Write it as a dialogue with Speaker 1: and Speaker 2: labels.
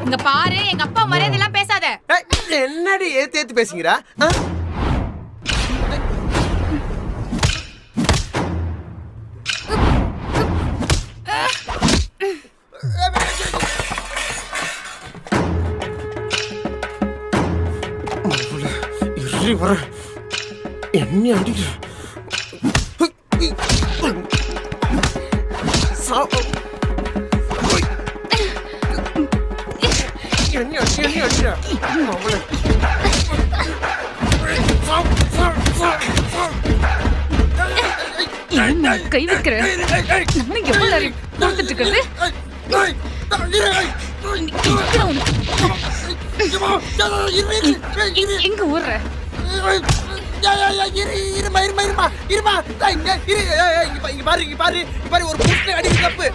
Speaker 1: இங்க பாரு, எங்க அப்பா மரியாதை எல்லாம் பேசாத.
Speaker 2: என்னடி ஏத்து பேசுகிறா? என்ன அடிக்கிற?
Speaker 1: கை வைக்கிற நானும் எவ்வளவு நேரம் கொடுத்துட்டு இருக்கிறது. எங்க ஊர்ற
Speaker 2: பாரு ஒரு அடிக்க தப்பு.